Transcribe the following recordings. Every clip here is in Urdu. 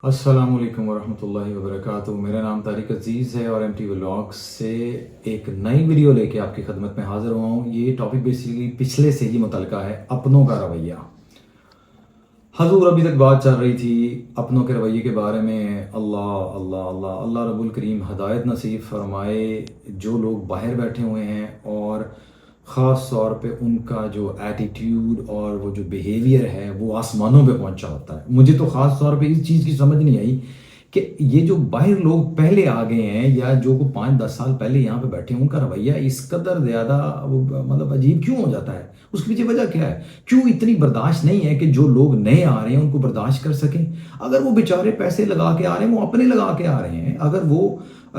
السلام علیکم ورحمۃ اللہ وبرکاتہ۔ میرا نام طارق عزیز ہے اور ایم ٹی ولاگس سے ایک نئی ویڈیو لے کے آپ کی خدمت میں حاضر ہوا ہوں۔ یہ ٹاپک بیسیکلی پچھلے سے ہی متعلقہ ہے، اپنوں کا رویہ۔ حضور ابھی تک بات چل رہی تھی اپنوں کے رویے کے بارے میں۔ اللہ اللہ اللہ اللہ رب الکریم ہدایت نصیب فرمائے جو لوگ باہر بیٹھے ہوئے ہیں، اور خاص طور پہ ان کا جو ایٹیٹیوڈ اور وہ جو بیہیویئر ہے وہ آسمانوں پہ پہنچا ہوتا ہے۔ مجھے تو خاص طور پہ اس چیز کی سمجھ نہیں آئی کہ یہ جو باہر لوگ پہلے آ گئے ہیں یا جو 5-10 سال پہلے یہاں پہ بیٹھے ہیں، ان کا رویہ اس قدر زیادہ مطلب عجیب کیوں ہو جاتا ہے؟ اس کے پیچھے وجہ کیا ہے؟ کیوں اتنی برداشت نہیں ہے کہ جو لوگ نئے آ رہے ہیں ان کو برداشت کر سکیں؟ اگر وہ بیچارے پیسے لگا کے آ رہے ہیں، وہ اپنے لگا کے آ رہے ہیں، اگر وہ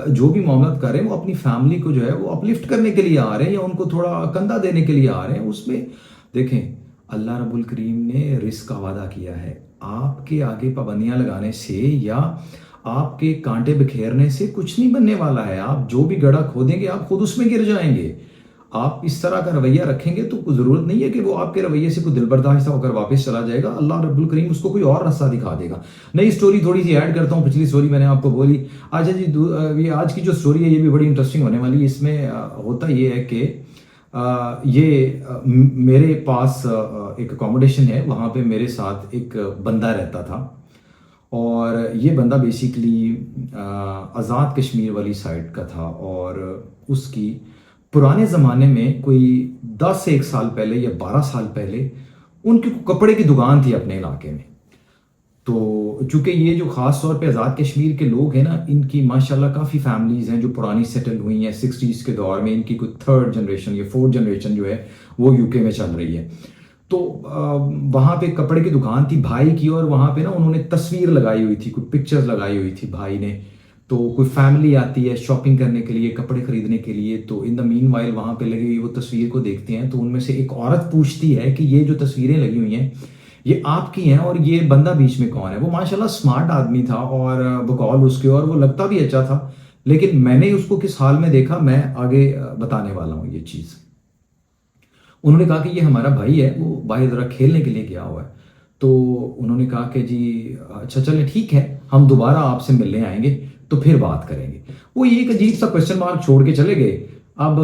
جو بھی معاملات کر رہے ہیں وہ اپنی فیملی کو جو ہے وہ اپلفٹ کرنے کے لیے آ رہے ہیں یا ان کو تھوڑا کندھا دینے کے لیے آ رہے ہیں، اس میں دیکھیں اللہ رب الکریم نے رزق کا وعدہ کیا ہے۔ آپ کے آگے پابندیاں لگانے سے یا آپ کے کانٹے بکھیرنے سے کچھ نہیں بننے والا ہے۔ آپ جو بھی گڑھا کھودیں گے آپ خود اس میں گر جائیں گے۔ آپ اس طرح کا رویہ رکھیں گے تو کوئی ضرورت نہیں ہے کہ وہ آپ کے رویے سے کوئی دل برداشت ہو کر واپس چلا جائے گا۔ اللہ رب الکریم اس کو کوئی اور راستہ دکھا دے گا۔ نئی سٹوری تھوڑی سی ایڈ کرتا ہوں، پچھلی سٹوری میں نے آپ کو بولی۔ اچھا جی، یہ آج کی جو سٹوری ہے یہ بھی بڑی انٹرسٹنگ ہونے والی ہے۔ اس میں ہوتا یہ ہے کہ یہ میرے پاس ایک اکوموڈیشن ہے، وہاں پہ میرے ساتھ ایک بندہ رہتا تھا، اور یہ بندہ بیسیکلی آزاد کشمیر والی سائڈ کا تھا، اور اس کی پرانے زمانے میں کوئی 10 سے 1 سال پہلے یا 12 سال پہلے ان کی کپڑے کی دکان تھی اپنے علاقے میں۔ تو چونکہ یہ جو خاص طور پہ آزاد کشمیر کے لوگ ہیں نا، ان کی ماشاءاللہ کافی فیملیز ہیں جو پرانی سیٹل ہوئی ہیں 60s کے دور میں۔ ان کی کوئی 3rd جنریشن یا 4th جنریشن جو ہے وہ یو کے میں چل رہی ہے۔ تو وہاں پہ کپڑے کی دکان تھی بھائی کی، اور وہاں پہ نا انہوں نے تصویر لگائی ہوئی تھی، کوئی پکچرز لگائی ہوئی تھی بھائی نے۔ تو کوئی فیملی آتی ہے شاپنگ کرنے کے لیے، کپڑے خریدنے کے لیے، تو ان دا مین وائل وہاں پہ لگی ہوئی وہ تصویر کو دیکھتے ہیں، تو ان میں سے ایک عورت پوچھتی ہے کہ یہ جو تصویریں لگی ہوئی ہیں یہ آپ کی ہیں، اور یہ بندہ بیچ میں کون ہے؟ وہ ماشاءاللہ اسمارٹ آدمی تھا اور بقول اس کے، اور وہ لگتا بھی اچھا تھا، لیکن میں نے اس کو کس حال میں دیکھا میں آگے بتانے والا ہوں یہ چیز۔ انہوں نے کہا کہ یہ ہمارا بھائی ہے، وہ باہر ذرا کھیلنے کے لیے گیا ہوا ہے۔ تو انہوں نے کہا کہ جی اچھا چلیں ٹھیک ہے، ہم دوبارہ آپ سے ملنے آئیں گے تو پھر بات کریں گے۔ وہ یہ ایک عجیب سا کوسچن مارک چھوڑ کے چلے گئے۔ اب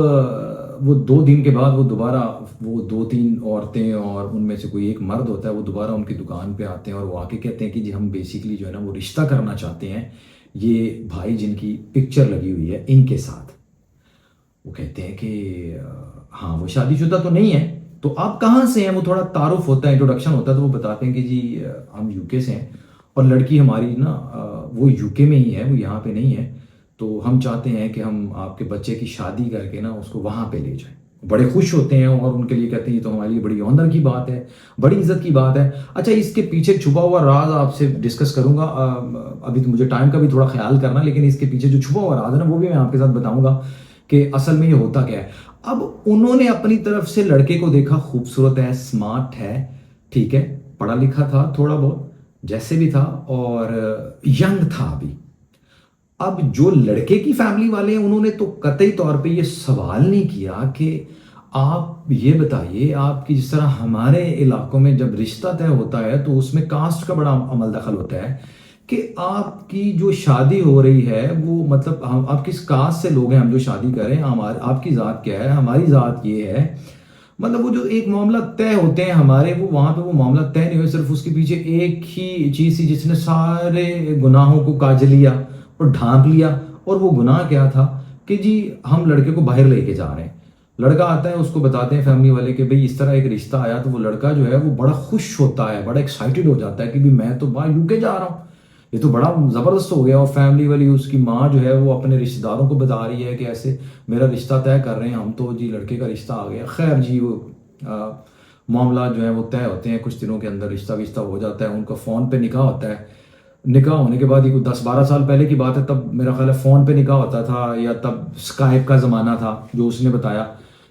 وہ 2 دن کے بعد وہ دوبارہ، وہ 2-3 عورتیں اور ان میں سے کوئی ایک مرد ہوتا ہے، وہ دوبارہ ان کی دکان پہ آتے ہیں اور وہ آ کے کہتے ہیں کہ جی ہم بیسیکلی جو ہے نا وہ رشتہ کرنا چاہتے ہیں یہ بھائی جن کی پکچر لگی ہوئی ہے ان کے ساتھ۔ وہ کہتے ہیں کہ ہاں وہ شادی شدہ تو نہیں ہے، تو آپ کہاں سے ہیں؟ وہ تھوڑا تعارف ہوتا ہے، انٹروڈکشن ہوتا ہے، تو وہ بتاتے ہیں کہ جی ہم یو کے سے ہیں، اور لڑکی ہماری نا وہ یو کے میں ہی ہے، وہ یہاں پہ نہیں ہے، تو ہم چاہتے ہیں کہ ہم آپ کے بچے کی شادی کر کے نا اس کو وہاں پہ لے جائیں۔ بڑے خوش ہوتے ہیں اور ان کے لیے کہتے ہیں یہ تو ہمارے لیے بڑی آنر کی بات ہے، بڑی عزت کی بات ہے۔ اچھا، اس کے پیچھے چھپا ہوا راز آپ سے ڈسکس کروں گا، ابھی تو مجھے ٹائم کا بھی تھوڑا خیال کرنا، لیکن اس کے پیچھے جو چھپا ہوا راز ہے نا وہ بھی میں آپ کے ساتھ بتاؤں گا کہ اصل میں یہ ہوتا کیا ہے۔ اب انہوں نے اپنی طرف سے لڑکے کو دیکھا، خوبصورت ہے، اسمارٹ ہے، ٹھیک ہے، پڑھا لکھا تھا تھوڑا بہت جیسے بھی تھا، اور ینگ تھا ابھی۔ اب جو لڑکے کی فیملی والے ہیں انہوں نے تو قطعی طور پہ یہ سوال نہیں کیا کہ آپ یہ بتائیے، آپ کی جس طرح ہمارے علاقوں میں جب رشتہ طے ہوتا ہے تو اس میں کاسٹ کا بڑا عمل دخل ہوتا ہے کہ آپ کی جو شادی ہو رہی ہے وہ مطلب آپ کس کاسٹ سے لوگ ہیں، ہم جو شادی کریں، آپ کی ذات کیا ہے، ہماری ذات یہ ہے، مطلب وہ جو ایک معاملہ طے ہوتے ہیں ہمارے، وہ وہاں پہ وہ معاملہ طے نہیں ہوئے، صرف اس کے پیچھے ایک ہی چیز تھی جس نے سارے گناہوں کو کاج لیا اور ڈھانپ لیا، اور وہ گناہ کیا تھا کہ جی ہم لڑکے کو باہر لے کے جا رہے ہیں۔ لڑکا آتا ہے، اس کو بتاتے ہیں فیملی والے کہ بھئی اس طرح ایک رشتہ آیا، تو وہ لڑکا جو ہے وہ بڑا خوش ہوتا ہے، بڑا ایکسائٹڈ ہو جاتا ہے کہ بھی میں تو باہر یو کے جا رہا ہوں، یہ تو بڑا زبردست ہو گیا۔ اور فیملی والی اس کی ماں جو ہے وہ اپنے رشتہ داروں کو بتا رہی ہے کہ ایسے میرا رشتہ طے کر رہے ہیں ہم، تو جی لڑکے کا رشتہ آ گیا۔ خیر جی وہ معاملات جو ہیں وہ طے ہوتے ہیں، کچھ دنوں کے اندر رشتہ وشتہ ہو جاتا ہے، ان کا فون پہ نکاح ہوتا ہے۔ نکاح ہونے کے بعد یہ کوئی 10-12 سال پہلے کی بات ہے، تب میرا خیال ہے فون پہ نکاح ہوتا تھا، یا تب اسکائپ کا زمانہ تھا، جو اس نے بتایا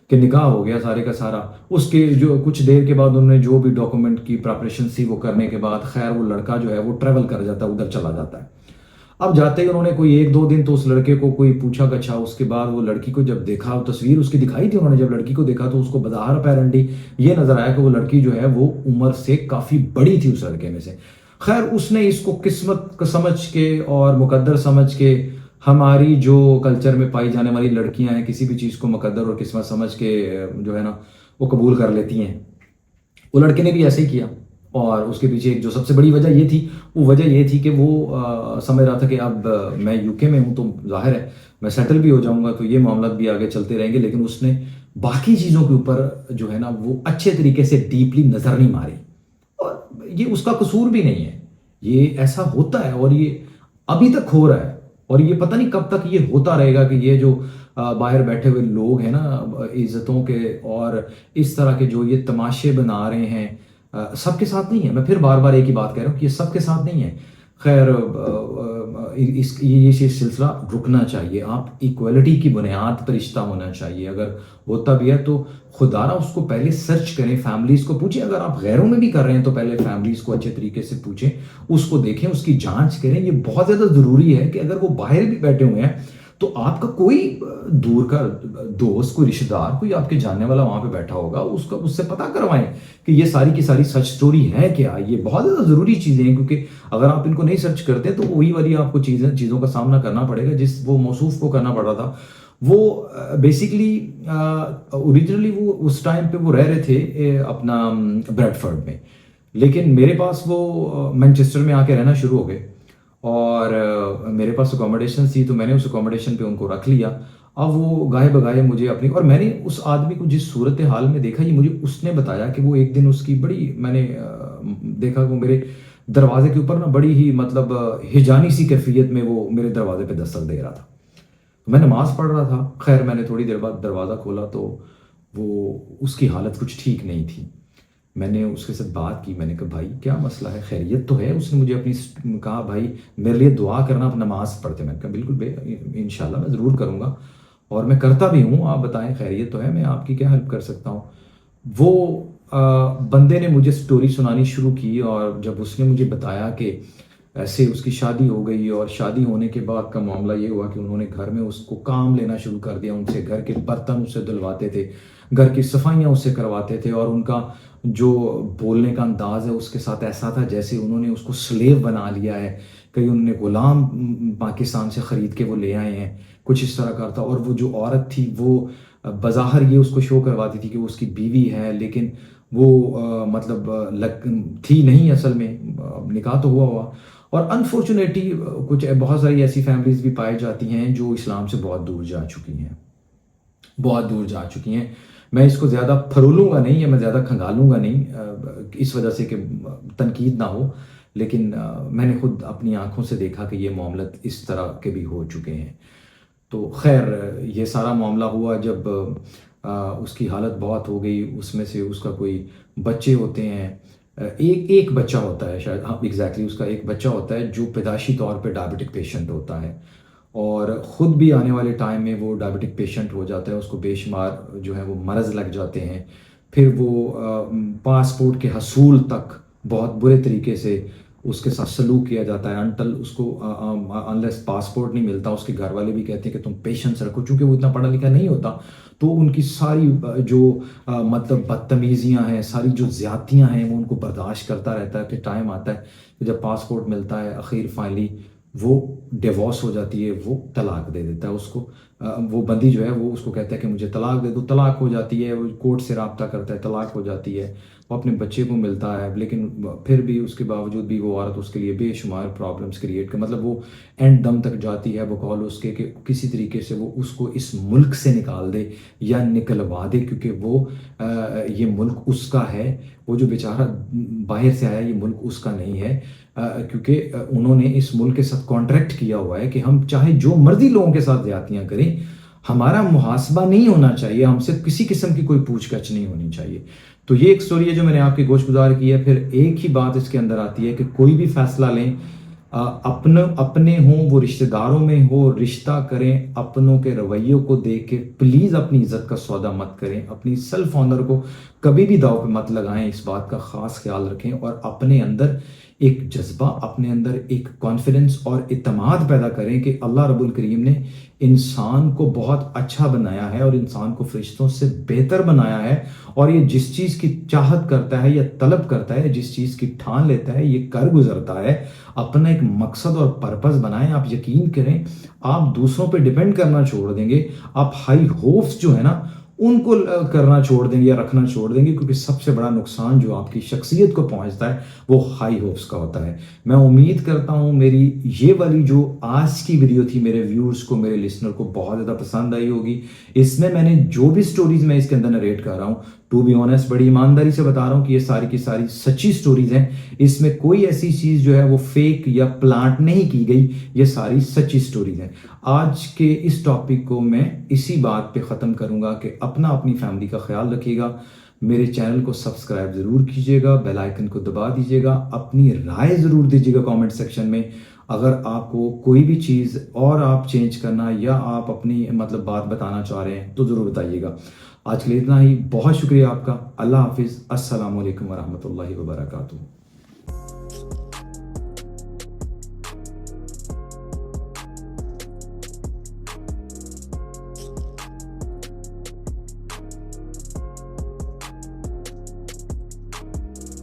کہ نکاح ہو گیا سارے کا سارا۔ اس کے جو کچھ دیر کے بعد انہوں نے جو بھی ڈاکومنٹ کی پریپریشن تھی وہ کرنے کے بعد خیر وہ لڑکا جو ہے وہ ٹریول کر جاتا ہے، ادھر چلا جاتا ہے۔ اب جاتے ہی انہوں نے کوئی 1-2 دن تو اس لڑکے کو کوئی پوچھا گچھا، اس کے بعد وہ لڑکی کو جب دیکھا، وہ تصویر اس کی دکھائی تھی انہوں نے، جب لڑکی کو دیکھا تو اس کو بظاہر اپیرنٹلی یہ نظر آیا کہ وہ لڑکی جو ہے وہ عمر سے کافی بڑی تھی اس لڑکے میں سے۔ خیر اس نے اس کو قسمت کو سمجھ کے اور مقدر سمجھ کے، ہماری جو کلچر میں پائی جانے والی لڑکیاں ہیں کسی بھی چیز کو مقدر اور قسمت سمجھ کے جو ہے نا وہ قبول کر لیتی ہیں، وہ لڑکے نے بھی ایسے ہی کیا. اور اس کے پیچھے ایک جو سب سے بڑی وجہ یہ تھی، وہ وجہ یہ تھی کہ وہ سمجھ رہا تھا کہ اب میں یو کے میں ہوں تو ظاہر ہے میں سیٹل بھی ہو جاؤں گا تو یہ معاملات بھی آگے چلتے رہیں گے، لیکن اس نے باقی چیزوں کے اوپر جو ہے نا وہ اچھے طریقے سے ڈیپلی نظر نہیں ماری. اور یہ اس کا قصور بھی نہیں ہے، یہ ایسا ہوتا ہے اور یہ ابھی تک ہو رہا ہے، اور یہ پتہ نہیں کب تک یہ ہوتا رہے گا کہ یہ جو باہر بیٹھے ہوئے لوگ ہیں نا عزتوں کے اور اس طرح کے جو یہ تماشے بنا رہے ہیں، سب کے ساتھ نہیں ہے. میں پھر بار بار ایک ہی بات کہہ رہا ہوں کہ یہ سب کے ساتھ نہیں ہے. خیر یہ سلسلہ رکنا چاہیے. آپ ایکویلٹی کی بنیاد پر رشتہ ہونا چاہیے، اگر ہوتا بھی ہے تو خدا را اس کو پہلے سرچ کریں، فیملیز کو پوچھیں. اگر آپ غیروں میں بھی کر رہے ہیں تو پہلے فیملیز کو اچھے طریقے سے پوچھیں، اس کو دیکھیں، اس کی جانچ کریں. یہ بہت زیادہ ضروری ہے کہ اگر وہ باہر بھی بیٹھے ہوئے ہیں تو آپ کا کوئی دور کا دوست، کوئی رشتہ دار، کوئی آپ کے جاننے والا وہاں پہ بیٹھا ہوگا، اس سے پتہ کروائیں کہ یہ ساری کی ساری سچ سٹوری ہے کیا. یہ بہت زیادہ ضروری چیزیں ہیں، کیونکہ اگر آپ ان کو نہیں سرچ کرتے تو وہی والی آپ کو چیزوں کا سامنا کرنا پڑے گا جس وہ موصوف کو کرنا پڑا تھا. وہ بیسیکلی اوریجنلی وہ اس ٹائم پہ وہ رہ رہے تھے اپنا بریڈ فورڈ میں، لیکن میرے پاس وہ مینچسٹر میں آ کے رہنا شروع ہو گئے اور میرے پاس اکوموڈیشن تھی تو میں نے اس اکوموڈیشن پہ ان کو رکھ لیا. اب وہ گائے بگائے مجھے اپنی، اور میں نے اس آدمی کو جس صورت حال میں دیکھا، یہ مجھے اس نے بتایا کہ وہ ایک دن اس کی بڑی، میں نے دیکھا وہ میرے دروازے کے اوپر نا بڑی ہی مطلب ہجانی سی کیفیت میں وہ میرے دروازے پہ دستک دے رہا تھا. میں نماز پڑھ رہا تھا. خیر میں نے تھوڑی دیر بعد دروازہ کھولا تو وہ اس کی حالت کچھ ٹھیک نہیں تھی. میں نے اس کے ساتھ بات کی، میں نے کہا بھائی کیا مسئلہ ہے، خیریت تو ہے؟ اس نے مجھے اپنی کہا بھائی میرے لیے دعا کرنا، آپ نماز پڑھتے. میں نے کہا بالکل انشاءاللہ میں ضرور کروں گا اور میں کرتا بھی ہوں، آپ بتائیں خیریت تو ہے، میں آپ کی کیا ہیلپ کر سکتا ہوں. وہ بندے نے مجھے سٹوری سنانی شروع کی، اور جب اس نے مجھے بتایا کہ ایسے اس کی شادی ہو گئی اور شادی ہونے کے بعد کا معاملہ یہ ہوا کہ انہوں نے گھر میں اس کو کام لینا شروع کر دیا، ان سے گھر کے برتن اس سے دھلواتے تھے، گھر کی صفائیاں اس سے کرواتے تھے، اور ان کا جو بولنے کا انداز ہے اس کے ساتھ ایسا تھا جیسے انہوں نے اس کو سلیو بنا لیا ہے، کہیں انہوں نے غلام پاکستان سے خرید کے وہ لے آئے ہیں، کچھ اس طرح کا تھا. اور وہ جو عورت تھی وہ بظاہر یہ اس کو شو کرواتی تھی کہ وہ اس کی بیوی ہے، لیکن وہ مطلب تھی نہیں اصل میں، نکاح تو ہوا. اور انفارچونیٹلی کچھ بہت ساری ایسی فیملیز بھی پائی جاتی ہیں جو اسلام سے بہت دور جا چکی ہیں. میں اس کو زیادہ پھرولوں گا نہیں یا میں زیادہ کھنگالوں گا نہیں اس وجہ سے کہ تنقید نہ ہو، لیکن میں نے خود اپنی آنکھوں سے دیکھا کہ یہ معاملات اس طرح کے بھی ہو چکے ہیں. تو خیر یہ سارا معاملہ ہوا جب اس کی حالت بہت ہو گئی. اس میں سے اس کا کوئی بچے ہوتے ہیں، ایک بچہ ہوتا ہے شاید، ہاں ایگزیکٹلی اس کا ایک بچہ ہوتا ہے جو پیدائشی طور پہ ڈائبٹک پیشنٹ ہوتا ہے، اور خود بھی آنے والے ٹائم میں وہ ڈائبٹک پیشنٹ ہو جاتا ہے. اس کو بے شمار جو ہے وہ مرض لگ جاتے ہیں. پھر وہ پاسپورٹ کے حصول تک بہت برے طریقے سے اس کے ساتھ سلوک کیا جاتا ہے، انٹل اس کو انلیس پاسپورٹ نہیں ملتا. اس کے گھر والے بھی کہتے ہیں کہ تم پیشنس رکھو، چونکہ وہ اتنا پڑھا لکھا نہیں ہوتا تو ان کی ساری جو مطلب بدتمیزیاں ہیں، ساری جو زیادتیاں ہیں وہ ان کو برداشت کرتا رہتا ہے. پھر ٹائم آتا ہے کہ جب پاسپورٹ ملتا ہے اخیر فائنلی وہ ڈیورس ہو جاتی ہے، وہ طلاق دے دیتا ہے اس کو. وہ بندی جو ہے وہ اس کو کہتا ہے کہ مجھے طلاق دے دو، طلاق ہو جاتی ہے. وہ کورٹ سے رابطہ کرتا ہے، طلاق ہو جاتی ہے، وہ اپنے بچے کو ملتا ہے. لیکن پھر بھی اس کے باوجود بھی وہ عورت اس کے لیے بے شمار پرابلمس کریٹ کر، مطلب وہ اینڈ دم تک جاتی ہے بقول اس کے کہ کسی طریقے سے وہ اس کو اس ملک سے نکال دے یا نکلوا دے، کیونکہ وہ یہ ملک اس کا ہے. وہ جو بیچارہ باہر سے آیا، یہ ملک اس کا نہیں ہے، کیونکہ انہوں نے اس ملک کے ساتھ کانٹریکٹ کیا ہوا ہے کہ ہم چاہے جو مرضی لوگوں کے ساتھ زیادتیاں کریں، ہمارا محاسبہ نہیں ہونا چاہیے، ہم سے کسی قسم کی کوئی پوچھ گچھ نہیں ہونی چاہیے. تو یہ ایک سٹوری ہے جو میں نے آپ کی گوش گزار کی ہے. پھر ایک ہی بات اس کے اندر آتی ہے کہ کوئی بھی فیصلہ لیں، اپنے ہوں وہ رشتہ داروں میں ہو، رشتہ کریں اپنوں کے رویوں کو دیکھ کے. پلیز اپنی عزت کا سودا مت کریں، اپنی سیلف آنر کو کبھی بھی داؤ پہ مت لگائیں. اس بات کا خاص خیال رکھیں اور اپنے اندر ایک جذبہ اپنے اندر، ایک کانفیڈنس اور اعتماد پیدا کریں کہ اللہ رب الکریم نے انسان کو بہت اچھا بنایا ہے اور انسان کو فرشتوں سے بہتر بنایا ہے، اور یہ جس چیز کی چاہت کرتا ہے یا طلب کرتا ہے، جس چیز کی ٹھان لیتا ہے، یہ کر گزرتا ہے۔ اپنا ایک مقصد اور پرپس بنائیں۔ آپ یقین کریں، آپ دوسروں پہ ڈیپینڈ کرنا چھوڑ دیں گے، آپ ہائی ہوپس جو ہے نا ان کو کرنا چھوڑ دیں گے یا رکھنا چھوڑ دیں گے، کیونکہ سب سے بڑا نقصان جو آپ کی شخصیت کو پہنچتا ہے وہ ہائی ہوپس کا ہوتا ہے۔ میں امید کرتا ہوں میری یہ والی جو آج کی ویڈیو تھی میرے ویورز کو، میرے لسنر کو بہت زیادہ پسند آئی ہوگی۔ اس میں نے جو بھی سٹوریز میں اس کے اندر نریٹ کر رہا ہوں، ٹو بی آنیسٹ بڑی ایمانداری سے بتا رہا ہوں کہ یہ ساری کی ساری سچی سٹوریز ہیں۔ اس میں کوئی ایسی چیز جو ہے وہ فیک یا پلانٹ نہیں کی گئی، یہ ساری سچی سٹوریز ہیں۔ آج کے اس ٹاپک کو میں اسی بات پہ ختم کروں گا کہ اپنی فیملی کا خیال رکھیے گا، میرے چینل کو سبسکرائب ضرور کیجیے گا، بیل آئیکن کو دبا دیجیے گا، اپنی رائے ضرور دیجیے گا کامنٹ سیکشن میں۔ اگر آپ کو کوئی بھی چیز اور آپ چینج کرنا یا آپ اپنی بات بتانا چاہ رہے ہیں تو ضرور بتائیے گا۔ آج کے لیے اتنا ہی، بہت شکریہ آپ کا۔ اللہ حافظ، السلام علیکم ورحمۃ اللہ وبرکاتہ۔